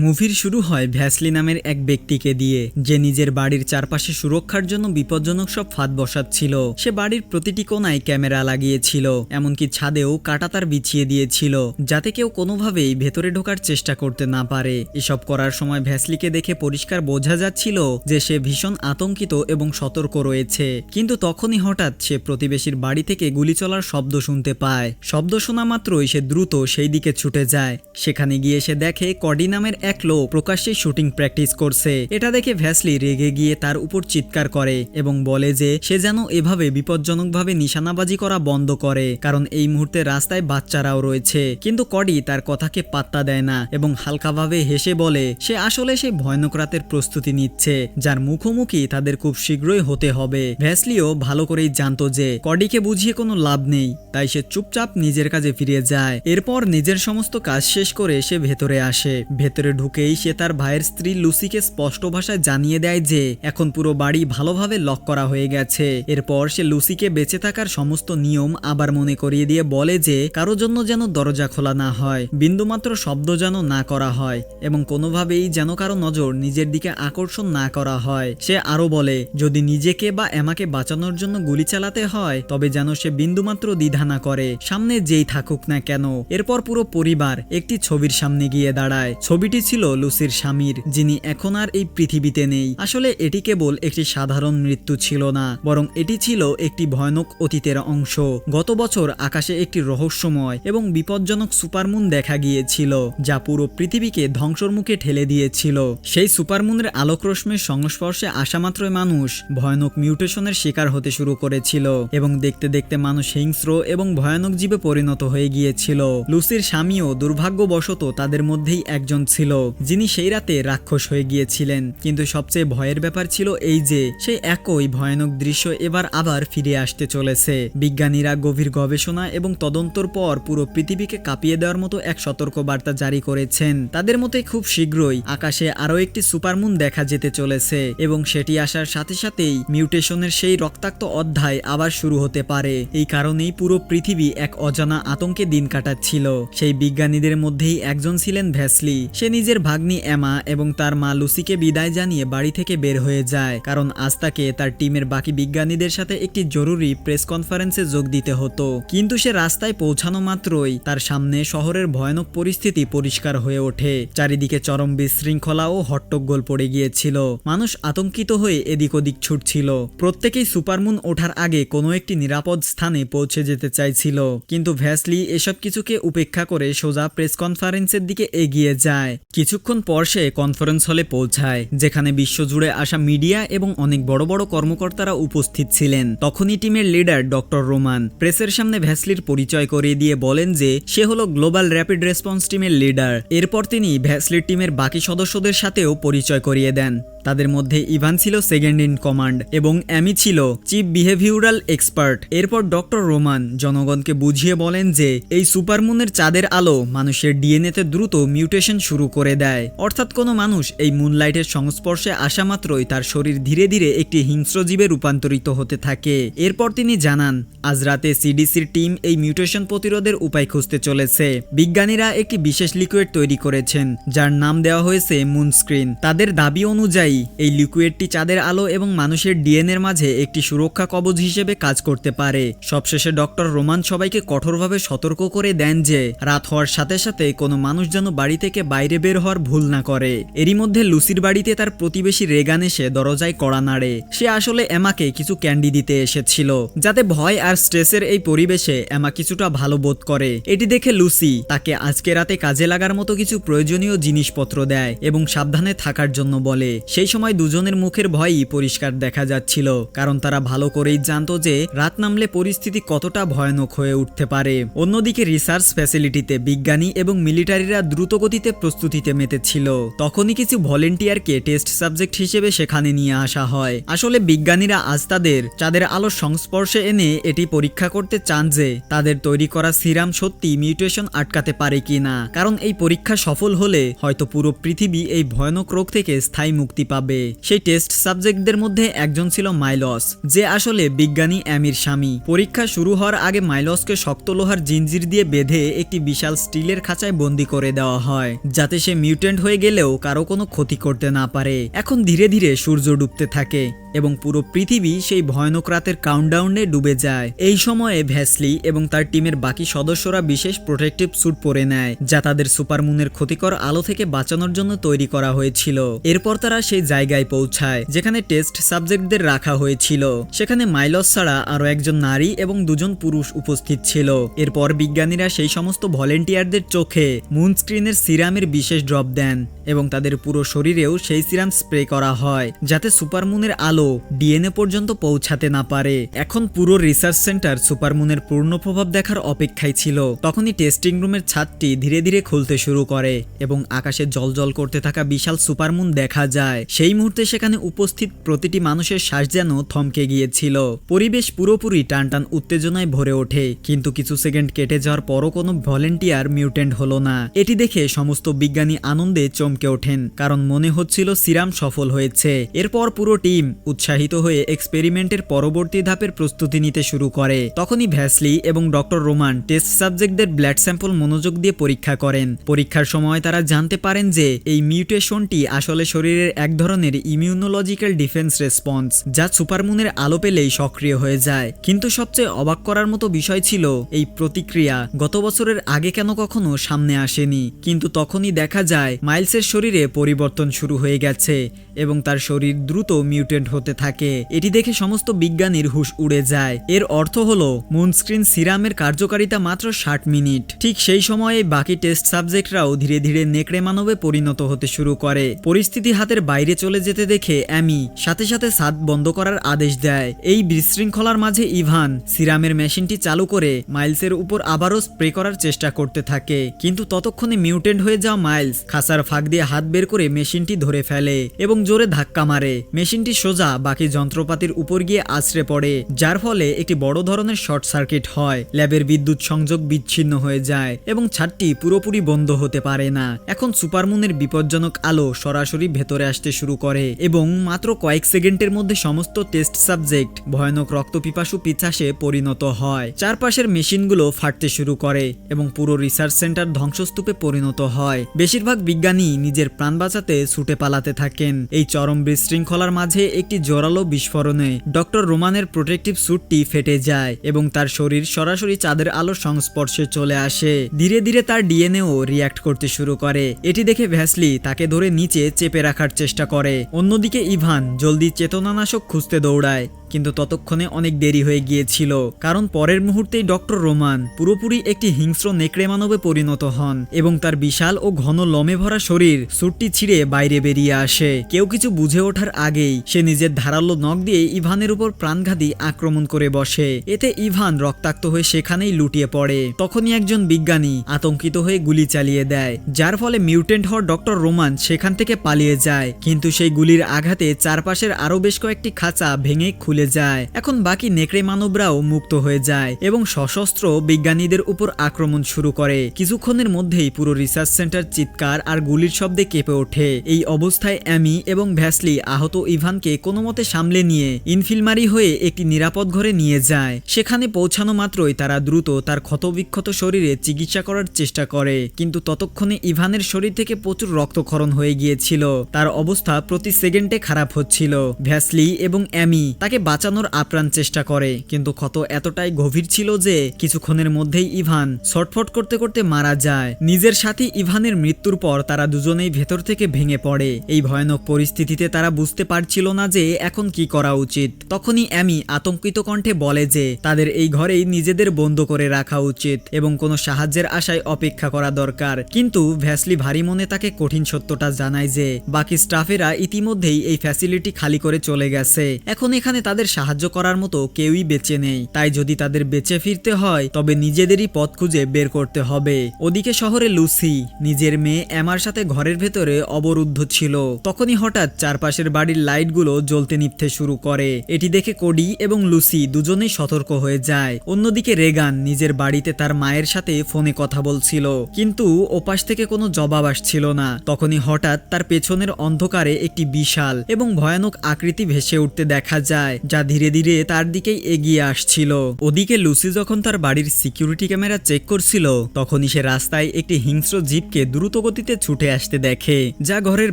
মুভির শুরু হয় ভ্যাসলি নামের এক ব্যক্তিকে দিয়ে, যে নিজের বাড়ির চারপাশে সুরক্ষার জন্য বিপজ্জনক সব ফাঁদ বসাচ্ছিল। সে বাড়ির প্রতিটি কোণায় ক্যামেরা লাগিয়েছিল, এমনকি ছাদেও কাঁটাতার বিছিয়ে দিয়েছিল যাতে কেউ কোনোভাবেই ভেতরে ঢোকার চেষ্টা করতে না পারে। এসব করার সময় ভ্যাসলিকে দেখে পরিষ্কার বোঝা যাচ্ছিল যে সে ভীষণ আতঙ্কিত এবং সতর্ক রয়েছে। কিন্তু তখনই হঠাৎ সে প্রতিবেশীর বাড়ি থেকে গুলি চলার শব্দ শুনতে পায়। শব্দ শোনা মাত্রই সে দ্রুত সেই দিকে ছুটে যায়। সেখানে গিয়ে সে দেখে কডি নামের এক লোক প্রকাশ্যে শুটিং প্র্যাকটিস করছে। এটা দেখে ভ্যাসলি রেগে গিয়ে তার উপর চিৎকার করে এবং বলে যে সে যেন এভাবে বিপজ্জনকভাবে নিশানাবাজি করা বন্ধ করে, কারণ এই মুহূর্তে রাস্তায় বাচ্চারাও রয়েছে। কিন্তু কডি তার কথাকে পাত্তা দেয় না এবং হালকাভাবে হেসে বলে সে আসলে সেই ভয়ানক রাতের প্রস্তুতি নিচ্ছে, যার মুখোমুখি তাদের খুব শীঘ্রই হতে হবে। ভ্যাসলিও ভালো করেই জানতো যে কডিকে বুঝিয়ে কোনো লাভ নেই, তাই সে চুপচাপ নিজের কাজে ফিরে যায়। এরপর নিজের সমস্ত কাজ শেষ করে সে ভেতরে আসে। ভেতরে ঢুকেই সে তার ভাইয়ের স্ত্রী লুসিকে স্পষ্ট ভাষায় জানিয়ে দেয় যে এখন পুরো বাড়ি ভালোভাবে লক করা হয়ে গেছে। এরপর সে লুসিকে বেঁচে থাকার সমস্ত নিয়ম আবার মনে করিয়ে দিয়ে বলে যে কারো জন্য যেন দরজা খোলা না হয়, বিন্দুমাত্র শব্দ যেন না করা হয় এবং কোনোভাবেই যেন কারো নজর নিজের দিকে আকর্ষণ না করা হয়। সে আরো বলে যদি নিজেকে বা এমাকে বাঁচানোর জন্য গুলি চালাতে হয় তবে যেন সে বিন্দুমাত্র দ্বিধা না করে, সামনে যেই থাকুক না কেন। এরপর পুরো পরিবার একটি ছবির সামনে গিয়ে দাঁড়ায়। ছবিটি ছিল লুসির স্বামীর, যিনি এখন আর এই পৃথিবীতে নেই। আসলে এটি কেবল একটি সাধারণ মৃত্যু ছিল না, বরং এটি ছিল একটি ভয়ানক অতীতের অংশ। গত বছর আকাশে একটি রহস্যময় এবং বিপজ্জনক সুপারমুন দেখা গিয়েছিল, যা পুরো পৃথিবীকে ধ্বংসর মুখে ঠেলে দিয়েছিল। সেই সুপারমুনের আলোকরশ্মির সংস্পর্শে আসা মাত্রই মানুষ ভয়ানক মিউটেশনের শিকার হতে শুরু করেছিল এবং দেখতে দেখতে মানুষ হিংস্র এবং ভয়ানক জীবে পরিণত হয়ে গিয়েছিল। লুসির স্বামীও দুর্ভাগ্যবশত তাদের মধ্যেই একজন ছিল, যিনি সেই রাতে রাক্ষস হয়ে গিয়েছিলেন। কিন্তু সবচেয়ে ভয়ের ব্যাপার ছিল এই যে সেই একই ভয়ানক দৃশ্য এবার আবার ফিরে আসতে চলেছে। বিজ্ঞানীরা গভীর গবেষণা এবং তদন্তর পর পুরো পৃথিবীকে কাঁপিয়ে দেওয়ার মতো এক সতর্ক বার্তা জারি করেছেন। তাদের মতে খুব শীঘ্রই আকাশে আরও একটি সুপারমুন দেখা যেতে চলেছে এবং সেটি আসার সাথে সাথেই মিউটেশনের সেই রক্তাক্ত অধ্যায় আবার শুরু হতে পারে। এই কারণেই পুরো পৃথিবী এক অজানা আতঙ্কে দিন কাটাচ্ছিল। সেই বিজ্ঞানীদের মধ্যেই একজন ছিলেন ভ্যাসলি। সে নিজের ভাগ্নি এমা এবং তার মা লুসিকে বিদায় জানিয়ে বাড়ি থেকে বের হয়ে যায়, কারণ আজ তাকে তার টিমের বাকি বিজ্ঞানীদের সাথে একটি জরুরি প্রেস কনফারেন্সে যোগ দিতে হতো। কিন্তু সে রাস্তায় পৌঁছানো মাত্রই তার সামনে শহরের ভয়ানক পরিস্থিতি পরিষ্কার হয়ে ওঠে। চারিদিকে চরম বিশৃঙ্খলা ও হট্টগোল পড়ে গিয়েছিল। মানুষ আতঙ্কিত হয়ে এদিক ওদিক ছুটছিল। প্রত্যেকেই সুপারমুন ওঠার আগে কোনো একটি নিরাপদ স্থানে পৌঁছে যেতে চাইছিল। কিন্তু ভ্যাসলি এসব কিছুকে উপেক্ষা করে সোজা প্রেস কনফারেন্সের দিকে এগিয়ে যায়। কিছুক্ষণ পর সে কনফারেন্স হলে পৌঁছায়, যেখানে বিশ্বজুড়ে আসা মিডিয়া এবং অনেক বড় বড় কর্মকর্তারা উপস্থিত ছিলেন। তখনই টিমের লিডার ডক্টর রোমান প্রেসের সামনে ভ্যাসলির পরিচয় করিয়ে দিয়ে বলেন যে সে হলো গ্লোবাল র্যাপিড রেসপন্স টিমের লিডার। এরপর তিনি ভ্যাসলির টিমের বাকি সদস্যদের সাথেও পরিচয় করিয়ে দেন। তাদের মধ্যে ইভান ছিল সেকেন্ড ইন কমান্ড এবং অ্যামি ছিল চিফ বিহেভিউরাল এক্সপার্ট। এরপর ডক্টর রোমান জনগণকে বুঝিয়ে বলেন যে এই সুপারমুনের চাঁদের আলো মানুষের ডিএনএতে দ্রুত মিউটেশন শুরু করে দেয়, অর্থাৎ কোনো মানুষ এই মুনলাইটের সংস্পর্শে আসা মাত্রই তার শরীর ধীরে ধীরে একটি হিংস্র জীবে রূপান্তরিত হতে থাকে। এরপর তিনি জানান আজ রাতে সিডিসির টিম এই মিউটেশন প্রতিরোধের উপায় খুঁজতে চলেছে। বিজ্ঞানীরা একটি বিশেষ লিকুইড তৈরি করেছেন, যার নাম দেওয়া হয়েছে মুনস্ক্রিন। তাদের দাবি অনুযায়ী এই লিকুইডটি চাঁদের আলো এবং মানুষের ডিএনএর মাঝে একটি সুরক্ষা কবচ হিসেবে কাজ করতে পারে। সবশেষে ডক্টর রোমান সবাইকে কঠোরভাবে সতর্ক করে দেন যে রাত হওয়ার সাথে সাথে কোনো মানুষ যেন বাড়ি থেকে বাইরে বের হওয়ার ভুল না করে। এরই মধ্যে লুসির বাড়িতে তার প্রতিবেশী রেগান এসে দরজায় কড়া নাড়ে। সে আসলে এমাকে কিছু ক্যান্ডি দিতে এসেছিল, যাতে ভয় আর স্ট্রেসের এই পরিবেশে এমা কিছুটা ভালো বোধ করে। এটি দেখে লুসি তাকে আজকে রাতে কাজে লাগার মতো কিছু প্রয়োজনীয় জিনিসপত্র দেয় এবং সাবধানে থাকার জন্য বলে। সেই সময় দুজনের মুখের ভয়ই পরিষ্কার দেখা যাচ্ছিল, কারণ তারা ভালো করেই জানতো যে রাত নামলে পরিস্থিতি কতটা ভয়ানক হয়ে উঠতে পারে। অন্যদিকে রিসার্চ ফ্যাসিলিটিতে বিজ্ঞানী এবং মিলিটারিরা দ্রুতগতিতে প্রস্তুতিতে মেতেছিল। তখনই কিছু ভলেন্টিয়ারকে টেস্ট সাবজেক্ট হিসেবে সেখানে নিয়ে আসা হয়। আসলে বিজ্ঞানীরা আজ তাদের চাঁদের আলোর সংস্পর্শে এনে এটি পরীক্ষা করতে চান যে তাদের তৈরি করা সিরাম সত্যি মিউটেশন আটকাতে পারে কিনা, কারণ এই পরীক্ষা সফল হলে হয়তো পুরো পৃথিবী এই ভয়ানক রোগ থেকে স্থায়ী মুক্তি পাবে। সেই টেস্ট সাবজেক্টদের মধ্যে একজন ছিল মাইলস, যে আসলে বিজ্ঞানী অ্যামির স্বামী। পরীক্ষা শুরু হওয়ার আগে মাইলসকে শক্ত লোহার জিঞ্জির দিয়ে বেঁধে একটি বিশাল স্টিলের খাঁচায় বন্দি করে দেওয়া হয়, যাতে সে মিউটেন্ট হয়ে গেলেও কারো কোনো ক্ষতি করতে না পারে। এখন ধীরে ধীরে সূর্য ডুবতে থাকে এবং পুরো পৃথিবী সেই ভয়ানক রাতের কাউন্টডাউনে ডুবে যায়। এই সময়ে ভ্যাসলি এবং তার টিমের বাকি সদস্যরা বিশেষ প্রোটেক্টিভ স্যুট পরে নেয়, যা তাদের সুপারমুনের ক্ষতিকর আলো থেকে বাঁচানোর জন্য তৈরি করা হয়েছিল। এরপর তারা সেই জায়গায় পৌঁছায় যেখানে টেস্ট সাবজেক্টদের রাখা হয়েছিল। সেখানে মাইলস ছাড়া আরো একজন নারী এবং দুজন পুরুষ উপস্থিত ছিল। এরপর বিজ্ঞানীরা সেই সমস্ত ভলেন্টিয়ারদের চোখে মুন স্ক্রিনের সিরামের বিশেষ ড্রপ দেন এবং তাদের পুরো শরীরেও সেই সিরাম স্প্রে করা হয়, যাতে সুপারমুনের আলো ডিএনএ পর্যন্ত পৌঁছাতে না পারে। এখন পুরো রিসার্চ সেন্টার সুপারমুনের পূর্ণ প্রভাব দেখার অপেক্ষায় ছিল। তখনই টেস্টিং রুমের ছাদটি ধীরে ধীরে খুলতে শুরু করে এবং আকাশে জ্বলজ্বল করতে থাকা বিশাল সুপারমুন দেখা যায়। সেই মুহূর্তে সেখানে উপস্থিত প্রতিটি মানুষের শ্বাস যেন থমকে গিয়েছিল। পরিবেশ পুরোপুরি টানটান উত্তেজনায় ভরে ওঠে, কিন্তু কিছু সেকেন্ড কেটে যাওয়ার পরও কোনো ভলেন্টিয়ার মিউটেন্ট হলো না। এটি দেখে সমস্ত বিজ্ঞানী আনন্দে চমকে ওঠেন, কারণ মনে হচ্ছিল সিরাম সফল হয়েছে। এরপর পুরো টিম উৎসাহিত হয়ে এক্সপেরিমেন্টের পরবর্তী ধাপের প্রস্তুতি নিতে শুরু করে। তখনই ভ্যাসলি এবং ডক্টর রোমান টেস্ট সাবজেক্টদের ব্লাড স্যাম্পল মনোযোগ দিয়ে পরীক্ষা করেন। পরীক্ষার সময় তারা জানতে পারেন যে এই মিউটেশনটি আসলে শরীরের এক ধরনের ইমিউনোলজিক্যাল ডিফেন্স রেসপন্স, যা সুপারমুনের আলো পেলেই সক্রিয় হয়ে যায়। কিন্তু সবচেয়ে অবাক করার মতো বিষয় ছিল এই প্রতিক্রিয়া গত বছরের আগে কেন কখনো সামনে আসেনি। কিন্তু তখনই দেখা যায় মাইলসের শরীরে পরিবর্তন শুরু হয়ে গেছে এবং তার শরীর দ্রুত মিউটেন্ট হতে থাকে। এটি দেখে সমস্ত বিজ্ঞানীর হুঁশ উড়ে যায়। এর অর্থ হলো মুনস্ক্রিন সিরামের কার্যকারিতা মাত্র 60 মিনিট। ঠিক সেই সময়ে বাকি টেস্ট সাবজেক্টরাও ধীরে ধীরে নেকড়ে মানবে পরিণত হতে শুরু করে। পরিস্থিতি হাতের বাইরে চলে যেতে দেখে অ্যামি সাথে সাথে ছাদ বন্ধ করার আদেশ দেয়। এই বিশৃঙ্খলার মাঝে ইভান সিরামের মেশিনটি চালু করে মাইলসের উপর আবারও স্প্রে করার চেষ্টা করতে থাকে, কিন্তু ততক্ষণে মিউটেন্ট হয়ে যাওয়া মাইলস খাঁচার ফাঁক দিয়ে হাত বের করে মেশিনটি ধরে ফেলে এবং জোরে ধাক্কা মারে। মেশিনটি সোজা বাকি যন্ত্রপাতির উপর গিয়ে আছড়ে পড়ে, যার ফলে একটি বড় ধরনের শর্ট সার্কিট হয়। ল্যাবের বিদ্যুৎ সংযোগ বিচ্ছিন্ন হয়ে যায় এবং ছাদটি পুরোপুরি বন্ধ হতে পারে না। এখন সুপারমুনের বিপজ্জনক আলো সরাসরি ভেতরে আসতে শুরু করে এবং মাত্র কয়েক সেকেন্ডের মধ্যে সমস্ত টেস্ট সাবজেক্ট ভয়ানক রক্তপিপাসু পিচ্ছাসে পরিণত হয়। চারপাশের মেশিনগুলো ফাটতে শুরু করে এবং পুরো রিসার্চ সেন্টার ধ্বংসস্তূপে পরিণত হয়। বেশিরভাগ বিজ্ঞানী নিজের প্রাণ বাঁচাতে ছুটে পালাতে থাকেন। এই চরম বিশৃঙ্খলার মাঝে একটি জোরালো বিস্ফোরণে ডক্টর রোমানের প্রোটেক্টিভ স্যুটটি ফেটে যায় এবং তার শরীর সরাসরি চাঁদের আলোর সংস্পর্শে চলে আসে। ধীরে ধীরে তার ডিএনএও রিয়্যাক্ট করতে শুরু করে। এটি দেখে ভ্যাসলি তাকে ধরে নিচে চেপে রাখার চেষ্টা করে। অন্যদিকে ইভান জলদি চেতনানাশক খুঁজতে দৌড়ায়, কিন্তু ততক্ষণে অনেক দেরি হয়ে গিয়েছিল, কারণ পরের মুহূর্তেই ডক্টর রোমান পুরোপুরি একটি হিংস্র নেকড়ে মানবে পরিণত হন এবং তার বিশাল ও ঘন লমে ভরা শরীর স্যুটটি ছিঁড়ে বাইরে বেরিয়ে আসে। কেউ কিছু বুঝে ওঠার আগেই সে নিজের ধারালো নখ দিয়ে ইভানের উপর প্রাণঘাতী আক্রমণ করে বসে। এতে ইভান রক্তাক্ত হয়ে সেখানেই লুটিয়ে পড়ে। তখনই একজন বিজ্ঞানী আতঙ্কিত হয়ে গুলি চালিয়ে দেয়, যার ফলে মিউটেন্ট হওয়া ডক্টর রোমান সেখান থেকে পালিয়ে যায়। কিন্তু সেই গুলির আঘাতে চারপাশের আরো বেশ কয়েকটি খাঁচা ভেঙে খুলে যায়। এখন বাকি নেকড়ে মানবরাও মুক্ত হয়ে যায় এবং সশস্ত্র বিজ্ঞানীদের উপর আক্রমণ শুরু করে। কিছুক্ষণের মধ্যেই পুরো রিসার্চ সেন্টার চিৎকার আর গুলির শব্দে কেঁপে ওঠে। এই অবস্থায় অ্যামি এবং ভ্যাসলি আহত ইভানকে কোনো মতে সামলে নিয়ে ইনফিলমারি হয়ে একটি নিরাপদ ঘরে নিয়ে যায়। সেখানে পৌঁছানো মাত্রই তারা দ্রুত তার ক্ষতবিক্ষত শরীরে চিকিৎসা করার চেষ্টা করে, কিন্তু ততক্ষণে ইভানের শরীর থেকে প্রচুর রক্তক্ষরণ হয়ে গিয়েছিল। তার অবস্থা প্রতি সেকেন্ডে খারাপ হচ্ছিল। ভ্যাসলি এবং অ্যামি তাকে বাঁচানোর আপ্রাণ চেষ্টা করে, কিন্তু ক্ষত এতটাই গভীর ছিল যে কিছুক্ষণের মধ্যেই ইভান ছটফট করতে করতে মারা যায়। নিজের সাথী ইভানের মৃত্যুর পর তারা দুজনেই ভেতর থেকে ভেঙে পড়ে। এই ভয়ানক পরিস্থিতিতে তারা বুঝতে পারছিল না যে এখন কি করা উচিত। তখনই অ্যামি আতঙ্কিত কণ্ঠে বলে যে তাদের এই ঘরেই নিজেদের বন্ধ করে রাখা উচিত এবং কোনো সাহায্যের আশায় অপেক্ষা করা দরকার। কিন্তু ভ্যাসলি ভারী মনে তাকে কঠিন সত্যটা জানায় যে বাকি স্টাফেরা ইতিমধ্যেই এই ফ্যাসিলিটি খালি করে চলে গেছে। এখন এখানে তাদের সাহায্য করার মতো কেউই বেঁচে নেই, তাই যদি তাদের বেঁচে ফিরতে হয় তবে নিজেদেরই পথ খুঁজে বের করতে হবে। ওদিকে শহরে লুসি নিজের মেয়ে এমার সাথে ঘরের ভেতরে অবরুদ্ধ ছিল। তখনই হঠাৎ চারপাশের বাড়ির লাইটগুলো জ্বলতে নিভতে শুরু করে। এটি দেখে কোডি এবং লুসি দুজনেই সতর্ক হয়ে যায়। অন্যদিকে রেগান নিজের বাড়িতে তার মায়ের সাথে ফোনে কথা বলছিল, কিন্তু ওপাশ থেকে কোনো জবাব আসছিল না। তখনই হঠাৎ তার পেছনের অন্ধকারে একটি বিশাল এবং ভয়ানক আকৃতি ভেসে উঠতে দেখা যায়, যা ধীরে ধীরে তার দিকেই এগিয়ে আসছিল। ওদিকে লুসি যখন তার বাড়ির সিকিউরিটি ক্যামেরা চেক করছিল, তখনই সে রাস্তায় একটি হিংস্র জিপকে দ্রুত গতিতে ছুটে আসতে দেখে, যা ঘরের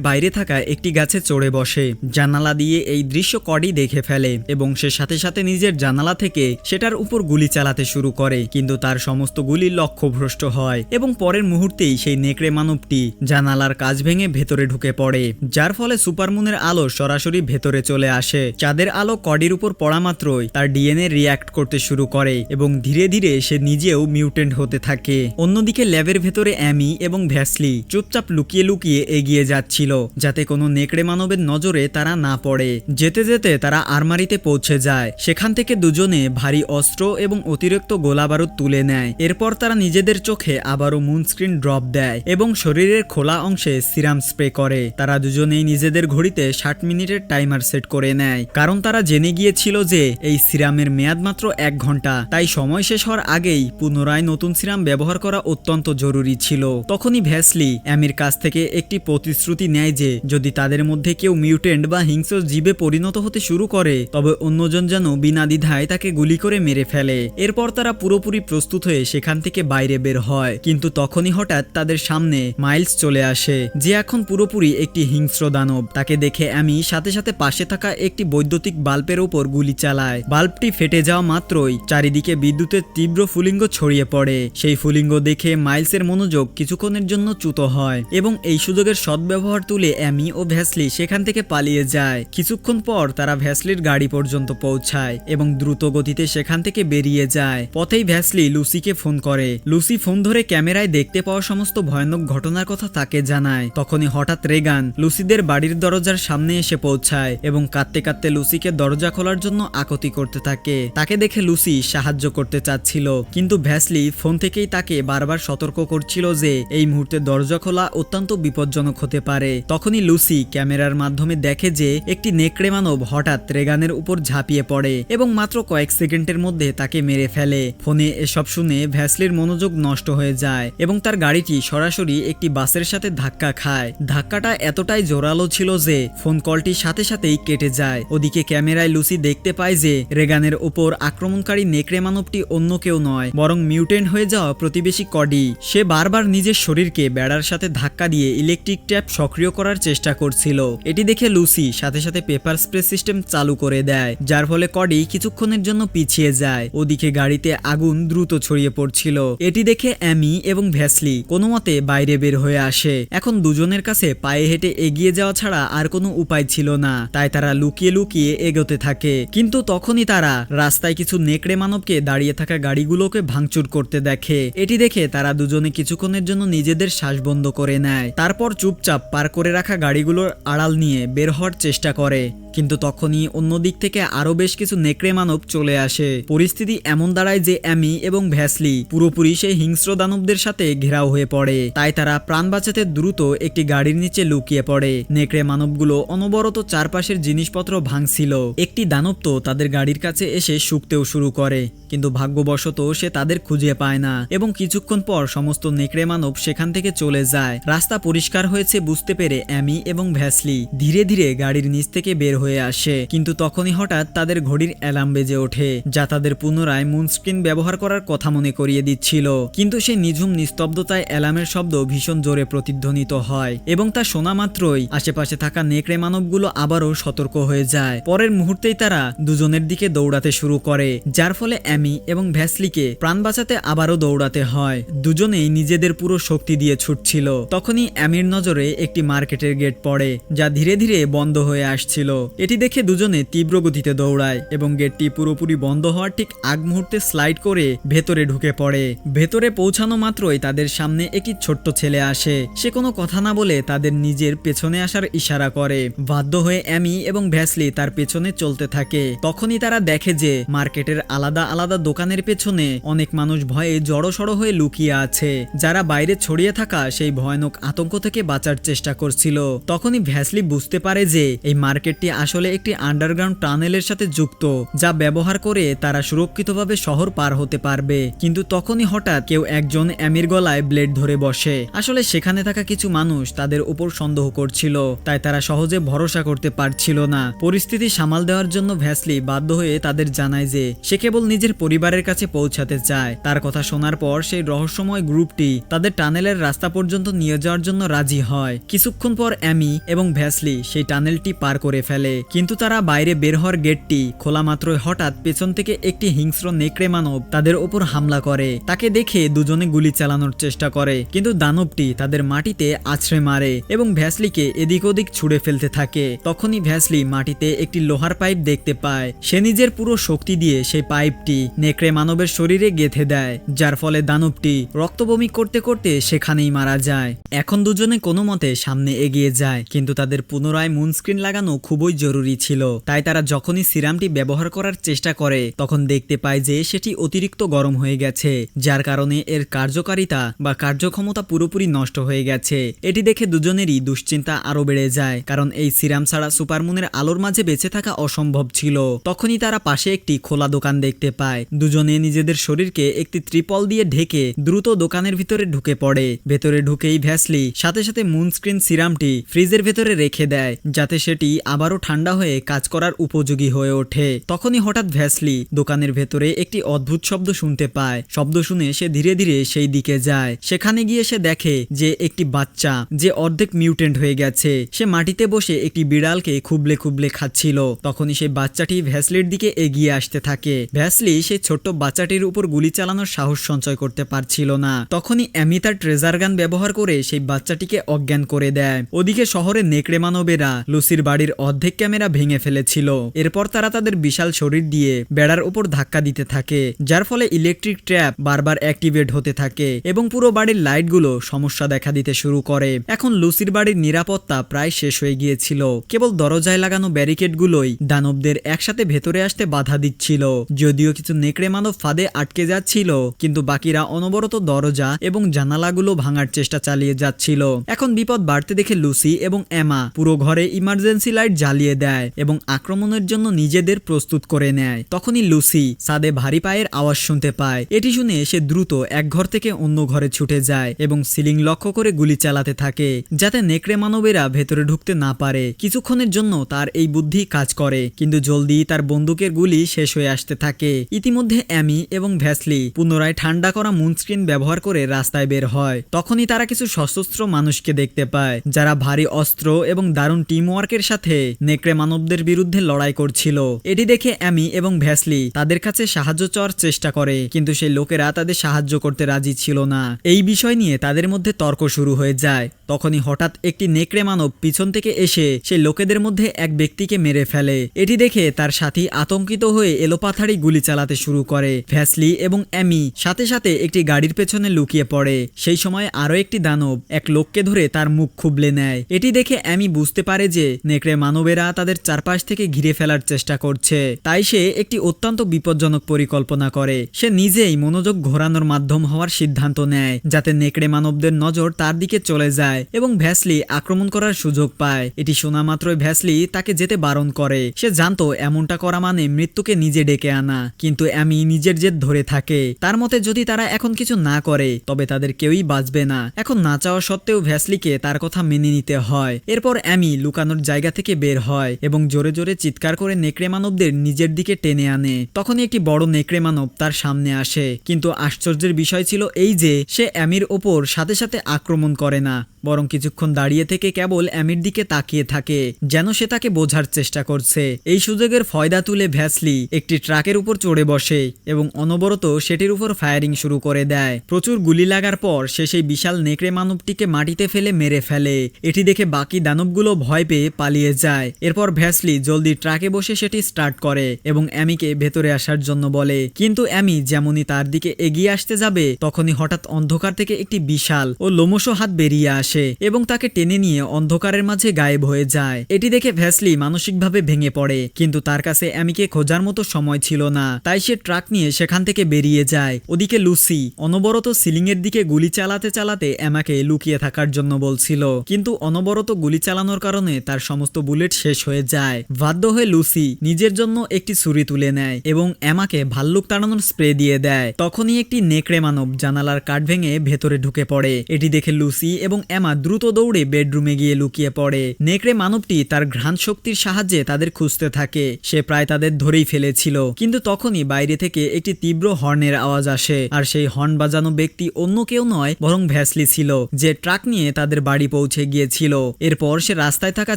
বাইরে থাকা একটি গাছে চড়ে বসে। জানালা দিয়ে এই দৃশ্য কডি দেখে ফেলে এবং সে সাথে সাথে নিজের জানালা থেকে সেটার উপর গুলি চালাতে শুরু করে, কিন্তু তার সমস্ত গুলি লক্ষ্যভ্রষ্ট হয় এবং পরের মুহূর্তেই সেই নেকড়ে মানবটি জানালার কাঁচ ভেঙে ভেতরে ঢুকে পড়ে, যার ফলে সুপারমুনের আলো সরাসরি ভেতরে চলে আসে। চাঁদের আলো কডির উপর পড়া মাত্রই তার ডিএনএ রিঅ্যাক্ট করতে শুরু করে এবং ধীরে ধীরে সে নিজেও মিউটেন্ট হতে থাকে। অন্যদিকে ল্যাবের ভেতরে অ্যামি এবং ভ্যাসলি চুপচাপ লুকিয়ে লুকিয়ে এগিয়ে যাচ্ছিল, যাতে কোনো নেকড়ে মানবের নজরে তারা না পড়ে। যেতে যেতে তারা আলমারিতে পৌঁছে যায়। সেখান থেকে দুজনে ভারী অস্ত্র এবং অতিরিক্ত গোলাবারুদ তুলে নেয়। এরপর তারা নিজেদের চোখে আবারও মুনস্ক্রিন ড্রপ দেয় এবং শরীরের খোলা অংশে সিরাম স্প্রে করে। তারা দুজনেই নিজেদের ঘড়িতে 60 মিনিটের টাইমার সেট করে নেয়, কারণ তারা জেনে গিয়েছিল যে এই সিরামের মেয়াদ মাত্র 1 ঘন্টা, তাই সময় শেষ হওয়ার আগেই পুনরায় নতুন সিরাম ব্যবহার করা অত্যন্ত জরুরি ছিল। তখনই ভ্যাসলি অ্যামির কাছ থেকে একটি প্রতিশ্রুতি নেয় যে যদি তাদের মধ্যে কেউ মিউটেন্ট বা হিংস্র জীবে পরিণত হতে শুরু করে, তবে অন্যজন যেন বিনা দ্বিধায় তাকে গুলি করে মেরে ফেলে। এরপর তারা পুরোপুরি প্রস্তুত হয়ে সেখান থেকে বাইরে বের হয়, কিন্তু তখনই হঠাৎ তাদের সামনে মাইলস চলে আসে, যে এখন পুরোপুরি একটি হিংস্র দানব। তাকে দেখে অ্যামি সাথে সাথে পাশে থাকা একটি বৈদ্যুতিক বাল্বের উপর গুলি চালায়। বাল্বটি ফেটে যাওয়া মাত্রই চারিদিকে বিদ্যুতের তীব্র ফুলিঙ্গ ছড়িয়ে পড়ে। সেই ফুলিঙ্গ দেখে মাইলসের মনোযোগ কিছুক্ষণের জন্য চ্যুত হয় এবং এই সুযোগের সদ্ব্যবহার তুলে অ্যামি ও ভ্যাসলি সেখান থেকে পালিয়ে যায়। কিছুক্ষণ পর তারা ভ্যাসলির গাড়ি পর্যন্ত পৌঁছায় এবং দ্রুত গতিতে সেখান থেকে বেরিয়ে যায়। পথেই ভ্যাসলি লুসিকে ফোন করে। লুসি ফোন ধরে ক্যামেরায় দেখতে পাওয়া সমস্ত ভয়ানক ঘটনার কথা তাকে জানায়। তখনই হঠাৎ রেগান লুসিদের বাড়ির দরজার সামনে এসে পৌঁছায় এবং কাঁদতে কাঁদতে লুসিকে দরজা খোলার জন্য আকুতি করতে থাকে। তাকে দেখে লুসি সাহায্য করতে চাচ্ছিল, কিন্তু ভ্যাসলি ফোন থেকেই তাকে বারবার সতর্ক করছিল যে এই মুহূর্তে দরজা খোলা অত্যন্ত বিপজ্জনক হতে পারে। তখনই লুসি ক্যামেরার মাধ্যমে দেখে যে একটি নেকড়ে মানব হঠাৎ রেগানের উপর ঝাঁপিয়ে পড়ে এবং মাত্র কয়েক সেকেন্ডের মধ্যে তাকে মেরে ফেলে। ফোনে এসব শুনে ভ্যাসলির মনোযোগ নষ্ট হয়ে যায় এবং তার গাড়িটি সরাসরি একটি বাসের সাথে ধাক্কা খায়। ধাক্কাটা এতটাই জোরালো ছিল যে ফোন কলটি সাথে সাথেই কেটে যায়। ওদিকে ক্যামেরায় লুসি দেখতে পায় যে রেগানের উপর আক্রমণকারী নেকড়ে মানবটি অন্য কেউ নয়, বরং মিউটেন্ট হয়ে যাওয়া প্রতিবেশী কডি। সে বারবার নিজের শরীরকে বেড়ার সাথে ধাক্কা দিয়ে ইলেকট্রিক ট্যাপ সক্রিয় করার চেষ্টা করছিল। এটি দেখে লুসি সাথে সাথে পেপার স্প্রে সিস্টেম চালু করে দেয়, যার ফলে কডি কিছুক্ষণের জন্য পিছিয়ে যায়। ওদিকে গাড়িতে আগুন দ্রুত ছড়িয়ে পড়ছিল। এটি দেখে অ্যামি এবং ভ্যাসলি কোনোমতে বাইরে বের হয়ে আসে। এখন দুজনের কাছে পায়ে হেঁটে এগিয়ে যাওয়া ছাড়া আর কোনো উপায় ছিল না, তাই তারা লুকিয়ে লুকিয়ে এগোতে থাকে। কিন্তু তখনই তারা রাস্তায় কিছু নেকড়ে মানবকে দাঁড়িয়ে থাকা গাড়িগুলোকে ভাঙচুর করতে দেখে। এটি দেখে তারা দুজনে কিছুক্ষণের জন্য নিজেদের শ্বাস বন্ধ করে নেয়। তারপর চুপচাপ পার করে রাখা গাড়িগুলোর আড়াল নিয়ে বের হওয়ার চেষ্টা করে, কিন্তু তখনই অন্য দিক থেকে আরো বেশ কিছু নেকড়ে মানব চলে আসে। পরিস্থিতি এমন দাঁড়ায় যে অ্যামি এবং ভ্যাসলি পুরোপুরি সেই হিংস্র দানবদের সাথে ঘেরাও হয়ে পড়ে, তাই তারা প্রাণ বাঁচাতে দ্রুত একটি গাড়ির নিচে লুকিয়ে পড়ে। নেকড়ে মানবগুলো অনবরত চারপাশের জিনিসপত্র ভাঙছিল। একটি দানব তো তাদের গাড়ির কাছে এসে শুকতেও শুরু করে, কিন্তু ভাগ্যবশত সে তাদের খুঁজে পায় না এবং কিছুক্ষণ পর সমস্ত নেকড়ে মানব সেখান থেকে চলে যায়। রাস্তা পরিষ্কার হয়েছে বুঝতে পেরে অ্যামি এবং ভ্যাসলি ধীরে ধীরে গাড়ির নিচ থেকে বের হয়ে আসে, কিন্তু তখনই হঠাৎ তাদের ঘড়ির অ্যালার্ম বেজে ওঠে, যা তাদের পুনরায় মুনস্ক্রিন ব্যবহার করার কথা মনে করিয়ে দিচ্ছিল। কিন্তু সেই নিঝুম নিস্তব্ধতায় অ্যালার্মের শব্দ ভীষণ জোরে প্রতিধ্বনিত হয় এবং তা শোনা মাত্রই আশেপাশে থাকা নেকড়ে মানবগুলো আবারও সতর্ক হয়ে যায়। পরের মুহূর্তেই তারা দুজনের দিকে দৌড়াতে শুরু করে, যার ফলে অ্যামি এবং ভ্যাসলিকে প্রাণ বাঁচাতে আবারও দৌড়াতে হয়। দুজনেই নিজেদের পুরো শক্তি দিয়ে ছুটছিল। তখনই অ্যামির নজরে একটি মার্কেটের গেট পড়ে, যা ধীরে ধীরে বন্ধ হয়ে আসছিল। এটি দেখে দুজনে তীব্র গতিতে দৌড়ায় এবং গেটটি পুরোপুরি বন্ধ হওয়ার ঠিক আগ মুহূর্তে স্লাইড করে ভেতরে ঢুকে পড়ে। ভেতরে পৌঁছানো মাত্রই তাদের সামনে একটি ছোট্ট ছেলে আসে। সে কোনো কথা না বলে তাদের নিজের পেছনে আসার ইশারা করে। বাধ্য হয়ে অ্যামি এবং ভ্যাসলি তার পেছনে চলতে থাকে। তখনই তারা দেখে যে মার্কেটের আলাদা আলাদা দোকানের পেছনে অনেক মানুষ ভয়ে জড়সড় হয়ে লুকিয়ে আছে, যারা বাইরে ছড়িয়ে থাকা সেই ভয়ানক আতঙ্ক থেকে বাঁচার চেষ্টা করছিল। তখনই ভ্যাসলি বুঝতে পারে যে এই মার্কেটটি আসলে একটি আন্ডারগ্রাউন্ড টানেলের সাথে যুক্ত, যা ব্যবহার করে তারা সুরক্ষিতভাবে শহর পার হতে পারবে। কিন্তু তখনই হঠাৎ কেউ একজন অ্যামির গলায় ব্লেড ধরে বসে। আসলে সেখানে থাকা কিছু মানুষ তাদের উপর সন্দেহ করছিল, তাই তারা সহজে ভরসা করতে পারছিল না। পরিস্থিতি সামাল দেওয়ার জন্য ভ্যাসলি বাধ্য হয়ে তাদের জানায় যে সে কেবল নিজের পরিবারের কাছে পৌঁছাতে চায়। তার কথা শোনার পর সেই রহস্যময় গ্রুপটি তাদের টানেলের রাস্তা পর্যন্ত নিয়ে যাওয়ার জন্য রাজি হয়। কিছুক্ষণ পর অ্যামি এবং ভ্যাসলি সেই টানেলটি পার করে ফেলে, কিন্তু তারা বাইরে বের হওয়ার গেটটি খোলা মাত্রই হঠাৎ পেছন থেকে একটি হিংস্র নেকড়ে মানব তাদের উপর হামলা করে। তাকে দেখে দুজনে গুলি চালানোর চেষ্টা করে, কিন্তু দানবটি তাদের মাটিতে আছড়ে মারে এবং ভ্যাসলিকে এদিক ওদিক ছুড়ে ফেলতে থাকে। তখনই ভ্যাসলি মাটিতে একটি লোহার পাইপ দেখতে পায়। সে নিজের পুরো শক্তি দিয়ে সেই পাইপটি নেকড়ে মানবের শরীরে গেঁথে দেয়, যার ফলে দানবটি রক্তবমি করতে করতে সেখানেই মারা যায়। এখন দুজনে কোনো মতে সামনে এগিয়ে যায়, কিন্তু তাদের পুনরায় মুনস্ক্রিন লাগানো খুবই জরুরি ছিল। তাই তারা যখনই সিরামটি ব্যবহার করার চেষ্টা করে তখন দেখতে পায় যে সেটি অতিরিক্ত গরম হয়ে গেছে, যার কারণে এর কার্যকারিতা বা কার্যক্ষমতা পুরোপুরি নষ্ট হয়ে গেছে। এটি দেখে দুজনেরই দুশ্চিন্তা আরো বেড়ে যায়, কারণ এই সিরাম ছাড়া সুপারমুনের আলোর মাঝে বেঁচে থাকা অসম্ভব ছিল। তখনই তারা পাশে একটি খোলা দোকান দেখতে পায়। দুজনে নিজেদের শরীরকে একটি ত্রিপল দিয়ে ঢেকে দ্রুত দোকানের ভিতরে ঢুকে পড়ে। ভেতরে ঢুকেই ভ্যাসলি সাথে সাথে মুনস্ক্রিন সিরামটি ফ্রিজের ভেতরে রেখে দেয়, যাতে সেটি আবারও ঠান্ডা হয়ে কাজ করার উপযোগী হয়ে ওঠে। তখনই হঠাৎ ভ্যাসলি দোকানের ভেতরে একটি অদ্ভুত শব্দ শুনতে পায়। শব্দ শুনে সে ধীরে ধীরে সেই দিকে যায়। সেখানে গিয়ে সে দেখে যে একটি বাচ্চা, যে অর্ধেক মিউটেন্ট হয়ে গেছে, সে মাটিতে বসে একটি বিড়ালকে খুবলে খুবলে খাচ্ছিল। তখনই সেই বাচ্চাটি ভ্যাসলির দিকে এগিয়ে আসতে থাকে। ভ্যাসলি সেই ছোট্ট বাচ্চাটির উপর গুলি চালানোর সাহস সঞ্চয় করতে পারছিল না। তখনই অ্যামি তার ট্রেজার গান ব্যবহার করে সেই বাচ্চাটিকে অজ্ঞান করে দেয়। ওদিকে শহরে নেকড়ে মানবেরা লুসির বাড়ির অর্ধেক ক্যামেরা ভেঙে ফেলেছিল। এরপর তারা তাদের বিশাল শরীর দিয়ে বেড়ার উপর ধাক্কা দিতে থাকে, যার ফলে ইলেকট্রিক ট্র্যাপ বারবার অ্যাক্টিভেট হতে থাকে এবং পুরো বাড়ির লাইটগুলো সমস্যা দেখা দিতে শুরু করে। এখন লুসির বাড়ির নিরাপত্তা প্রায় শেষ হয়ে গিয়েছিল। কেবল দরজায় লাগানো ব্যারিকেডগুলোই দানবদের একসাথে ভেতরে আসতে বাধা দিচ্ছিল। যদিও কিছু নেকড়ে মানব ফাঁদে আটকে যাচ্ছিল, কিন্তু বাকিরা অনবরত দরজা এবং জানালাগুলো ভাঙার চেষ্টা চালিয়ে যাচ্ছিল। এখন বিপদ বাড়তে দেখে লুসি এবং এমা পুরো ঘরে ইমার্জেন্সি লাইট জ্বালিয়ে দেয় এবং আক্রমণের জন্য নিজেদের প্রস্তুত করে নেয়। তখনই লুসি ছাদে ভারী পায়ের আওয়াজ শুনতে পায়। এটি শুনে সে দ্রুত এক ঘর থেকে অন্য ঘরে ছুটে যায় এবং সিলিং লক্ষ্য করে গুলি চালাতে থাকে, যাতে নেকড়ে মানবেরা ভেতরে ঢুকতে না পারে। কিছুক্ষণের জন্য তার এই বুদ্ধি কাজ করে, কিন্তু জলদি তার বন্দুকের গুলি শেষ হয়ে আসতে থাকে। ইতিমধ্যে অ্যামি এবং ভ্যাসলি পুনরায় ঠান্ডা করা মুনস্ক্রিন ব্যবহার করে রাস্তায় বের হয়। তখনই তারা কিছু সশস্ত্র মানুষকে দেখতে পায়, যারা ভারী অস্ত্র এবং দারুণ টিম ওয়ার্কের সাথে নেকড়ে মানবদের বিরুদ্ধে লড়াই করছিল। এটি দেখে অ্যামি এবং ভ্যাসলি তাদের কাছে সাহায্য চাওয়ার চেষ্টা করে, কিন্তু সেই লোকেরা তাদের সাহায্য করতে রাজি ছিল না। এই বিষয় নিয়ে তাদের মধ্যে তর্ক শুরু হয়ে যায়। তখনই হঠাৎ একটি নেকড়ে মানব পিছন থেকে এসে সেই লোকেদের মধ্যে এক ব্যক্তিকে মেরে ফেলে। এটি দেখে তার সাথী আতঙ্কিত হয়ে এলোপাথাড়ি গুলি চালাতে শুরু করে। ভ্যাসলি এবং অ্যামি সাথে সাথে একটি গাড়ির পেছনে লুকিয়ে পড়ে। সেই সময় আরো একটি দানব এক লোককে ধরে তার মুখ খুবলে নেয়। এটি দেখে অ্যামি বুঝতে পারে যে নেকড়ে মানবেরা তাদের চারপাশ থেকে ঘিরে ফেলার চেষ্টা করছে। তাই সে একটি অত্যন্ত বিপজ্জনক পরিকল্পনা করে। সে নিজেই মনোযোগ ঘোরানোর মাধ্যম হওয়ার সিদ্ধান্ত নেয়, যাতে নেকড়ে মানবদের নজর তার দিকে চলে যায় এবং ভ্যাসলি আক্রমণ করার সুযোগ পায়। এটি শোনা মাত্রই ভ্যাসলি তাকে যেতে বারণ করে। সে জানতো এমনটা করা মানে মৃত্যুকে নিজে ডেকে আনা, কিন্তু অ্যামি নিজের জেদ ধরে থাকে। তার মতে যদি তারা এখন কিছু না করে তবে তাদের কেউই বাঁচবে না। এখন না চাওয়া সত্ত্বেও ভ্যাসলিকে তার কথা মেনে নিতে হয়। এরপর অ্যামি লুকানোর জায়গা থেকে বের হয় এবং জোরে জোরে চিৎকার করে নেকড়ে মানবদের নিজের দিকে টেনে আনে। তখনই একটি বড় নেকড়ে মানব তার সামনে আসে, কিন্তু আশ্চর্যের বিষয় ছিল এই যে সে অ্যামির ওপর সাথে সাথে আক্রমণ করে না, বরং কিছুক্ষণ দাঁড়িয়ে থেকে কেবল অ্যামির দিকে তাকিয়ে থাকে, যেন সে তাকে বোঝার চেষ্টা করছে। এই সুযোগের ফয়দা তুলে ভ্যাসলি একটি ট্রাকের উপর চড়ে বসে এবং অনবরত সেটির উপর ফায়ারিং শুরু করে দেয়। প্রচুর গুলি লাগার পর সে সেই বিশাল নেকড়ে মানবটিকে মাটিতে ফেলে মেরে ফেলে। এটি দেখে বাকি দানবগুলো ভয় পেয়ে পালিয়ে যায়। এরপর ভ্যাসলি জলদি ট্রাকে বসে সেটি স্টার্ট করে এবং অ্যামিকে ভেতরে আসার জন্য বলে, কিন্তু অ্যামি যেমনই তার দিকে এগিয়ে আসতে যাবে তখনই হঠাৎ অন্ধকার থেকে একটি বিশাল ও লোমশ হাত বেরিয়ে আসে এবং তাকে টেনে নিয়ে অন্ধকারের মাঝে গায়েব হয়ে যায়। এটি দেখে ভ্যাসলি মানসিকভাবে ভেঙে পড়ে, কিন্তু তার কাছে অ্যামিকে খোঁজার মতো সময় ছিল না। তাই সে ট্রাক নিয়ে সেখান থেকে বেরিয়ে যায়। ওদিকে লুসি অনবরত সিলিং এর দিকে গুলি চালাতে চালাতে এমাকে লুকিয়ে থাকার জন্য বলছিল, কিন্তু অনবরত গুলি চালানোর কারণে তার সমস্ত বুলেট শেষ হয়ে যায়। বাধ্য হয়ে লুসি নিজের জন্য একটি ছুরি তুলে নেয় এবং এমাকে ভাল্লুক তাড়ানোর স্প্রে দিয়ে দেয়। তখনই একটি নেকড়ে মানব জানালার কাঠ ভেঙে ভেতরে ঢুকে পড়ে। এটি দেখে লুসি এবং এমা দ্রুত দৌড়ে বেডরুমে গিয়ে লুকিয়ে পড়ে। নেকড়ে মানবটি তার ঘ্রাণ শক্তির সাহায্যে তাদের খুঁজতে থাকে। সে প্রায় তাদের ধরেই ফেলেছিল, কিন্তু তখনই বাইরে থেকে একটি তীব্র হর্নের আওয়াজ আসে, আর সেই হর্ন বাজানো ব্যক্তি অন্য কেউ নয় বরং ভ্যাসলি ছিল, যে ট্রাক নিয়ে তাদের বাড়ি পৌঁছে গিয়েছিল। এরপর সে রাস্তায় থাকা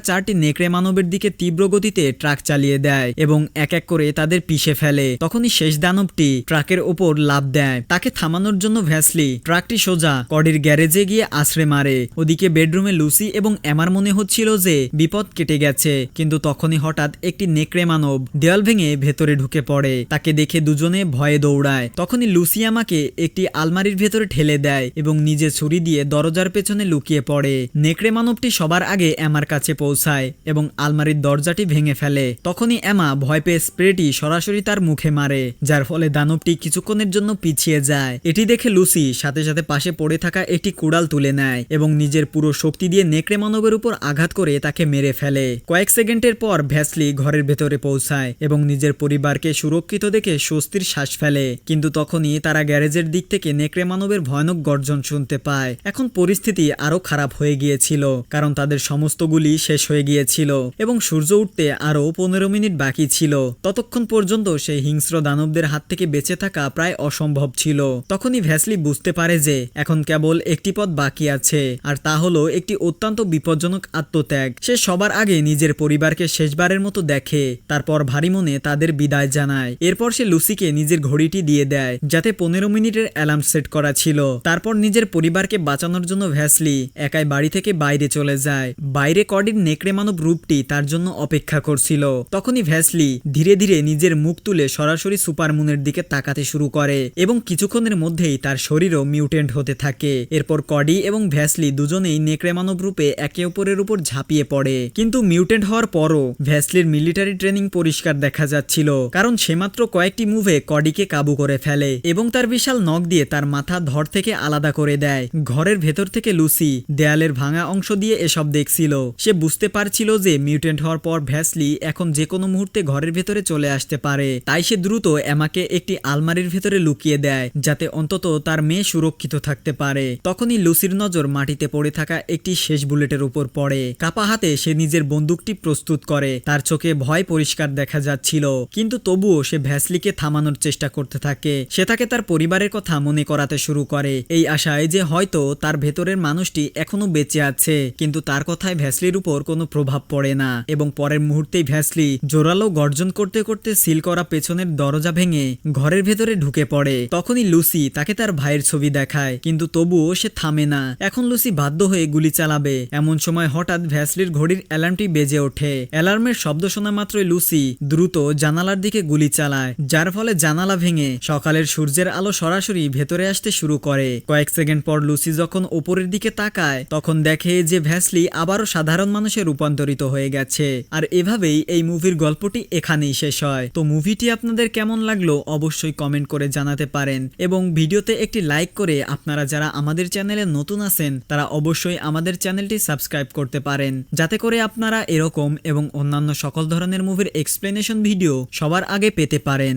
4টি নেকড়ে মানবের দিকে তীব্র গতিতে ট্রাক চালিয়ে দেয় এবং এক এক করে তাদের পিষে ফেলে। তখনই শেষ দানবটি ট্রাকের ওপর লাফ দেয়। তাকে থামানোর জন্য ভ্যাসলি ট্রাকটি সোজা কডির গ্যারেজে গিয়ে আছড়ে মারে। ওদিকে বেডরুমে লুসি এবং এমার মনে হচ্ছিল যে বিপদ কেটে গেছে, কিন্তু তখনই হঠাৎ একটি নেকড়ে মানব দেওয়াল ভেঙে ভেতরে ঢুকে পড়ে। তাকে দেখে দুজনে ভয়ে দৌড়ায়। তখনই লুসি আমাকে একটি আলমারির ভেতরে ঠেলে দেয় এবং নিজে ছুরি দিয়ে দরজার পেছনে লুকিয়ে পড়ে। নেকড়ে মানবটি সবার আগে এমার কাছে পৌঁছায় এবং আলমারির দরজাটি ভেঙে ফেলে। তখনই এমা ভয় পেয়ে স্প্রেটি সরাসরি তার মুখে মারে, যার ফলে দানবটি কিছুক্ষণের জন্য পিছিয়ে যায়। এটি দেখে লুসি সাথে সাথে পাশে পড়ে থাকা একটি কুড়াল তুলে নেয় এবং নিজের পুরো শক্তি দিয়ে নেকড়ে মানবের উপর আঘাত করে তাকে মেরে ফেলে। কয়েক সেকেন্ডের পর ভ্যাসলি ঘরের ভেতরে পৌঁছায় এবং নিজের পরিবারকে সুরক্ষিত দেখে স্বস্তির শ্বাস ফেলে। কিন্তু তখনই তারা গ্যারেজের দিক থেকে নেকড়ে মানবের ভয়ানক গর্জন শুনতে পায়। এখন পরিস্থিতি আরো খারাপ হয়ে গিয়েছিল, কারণ তাদের সমস্ত গুলি শেষ হয়ে গিয়েছিল এবং সূর্য উঠতে আরো 15 মিনিট বাকি ছিল। ততক্ষণ পর্যন্ত সেই হিংস্র দানবদের হাত থেকে বেঁচে থাকা প্রায় অসম্ভব ছিল। তখনই ভ্যাসলি বুঝতে পারে যে এখন কেবল একটি পথ বাকি আছে, আর তা হলো একটি অত্যন্ত বিপজ্জনক আত্মত্যাগ। সে সবার আগে নিজের পরিবারকে শেষবারের মতো দেখে, তারপর ভারী মনে তাদের বিদায় জানায়। এরপর সে লুসিকে নিজের ঘড়িটি দিয়ে দেয়, যাতে 15 মিনিটের অ্যালার্ম সেট করা ছিল। তারপর নিজের পরিবারকে বাঁচানোর জন্য ভ্যাসলি একাই বাড়ি থেকে বাইরে চলে যায়। বাইরে কডির নেকড়ে মানব রূপটি তার জন্য অপেক্ষা করছিল। তখনই ভ্যাসলি ধীরে ধীরে নিজের মুখ তুলে সরাসরি সুপারমুনের দিকে তাকাতে শুরু করে এবং কিছুক্ষণের মধ্যেই তার শরীরও মিউটেন্ট হতে থাকে। এরপর কডি এবং ভ্যাসলি দুজনেই নেকড়ে মানব রূপে একে অপরের উপর ঝাঁপিয়ে পড়ে। কিন্তু মিউটেন্ট হওয়ার পরও ভ্যাসলির মিলিটারি ট্রেনিং পরিষ্কার দেখা যাচ্ছিল, কারণ সে মাত্র কয়েকটি মুভে কডিকে কাবু করে ফেলে এবং তার বিশাল নখ দিয়ে তার মাথা ধর থেকে আলাদা করে দেয়। ঘরের ভেতর থেকে লুসি দেয়ালের ভাঙা অংশ দিয়ে এসব দেখছিল। সে বুঝতে পারছিল যে মিউটেন্ট হওয়ার পর ভ্যাসলি এখন যে কোনো মুহূর্তে ঘরের ভেতরে চলে আসতে পারে। তাই সে দ্রুত এমাকে একটি আলমারির ভেতরে লুকিয়ে দেয়, যাতে অন্তত তার মেয়ে সুরক্ষিত থাকতে পারে। তখনই লুসির নজর মাটিতে পড়ে থাকা একটি শেষ বুলেটের উপর পড়ে। কাপা হাতে সে নিজের বন্দুকটি প্রস্তুত করে। তার চোখে ভয় পরিষ্কার দেখা যাচ্ছিল, কিন্তু তবুও সে ভ্যাসলিকে থামানোর চেষ্টা করতে থাকে। সে তাকে তার পরিবারের কথা মনে করাতে শুরু করে, এই আশায় যে হয়তো তার ভেতরের মানুষটি এখনো বেঁচে আছে। কিন্তু তার কথায় ভ্যাসলির উপর কোনো প্রভাব পড়ে না এবং পরের মুহূর্তেই ভ্যাসলি জোরালো গর্জন করতে করতে সিল করা পেছনের দরজা ভেঙে ঘরের ভেতরে ঢুকে পড়ে। তখনই লুসি তাকে তার ভাইয়ের ছবি দেখায়, কিন্তু তবুও সে থামে না। এখন লুসি বাধ্য হয়ে গুলি চালাবে। এমন সময় হঠাৎ ভ্যাসলির ঘড়ির অ্যালার্মটি বেজে ওঠে। অ্যালার্মের শব্দ শোনা মাত্রই লুসি দ্রুত জানালার দিকে গুলি চালায়, যার ফলে জানালা ভেঙে সকালের সূর্যের আলো সরাসরি ভেতরে আসতে শুরু করে। কয়েক সেকেন্ড পর লুসি যখন উপরের দিকে তাকায়, তখন দেখে যে ভ্যাসলি আবারও সাধারণ মানুষে রূপান্তরিত হয়ে গেছে। আর এভাবেই এই মুভির গল্পটি এখানেই শেষ হয়। তো মুভিটি আপনাদের কেমন লাগলো অবশ্যই কমেন্ট করে জানাতে পারেন এবং ভিডিওতে একটি লাইক করে আপনারা যারা আমাদের চ্যানেলে নতুন আছেন তারা অবশ্যই আমাদের চ্যানেলটি সাবস্ক্রাইব করতে পারেন, যাতে করে আপনারা এরকম এবং অন্যান্য সকল ধরনের মুভির এক্সপ্লেনেশন ভিডিও সবার আগে পেতে পারেন।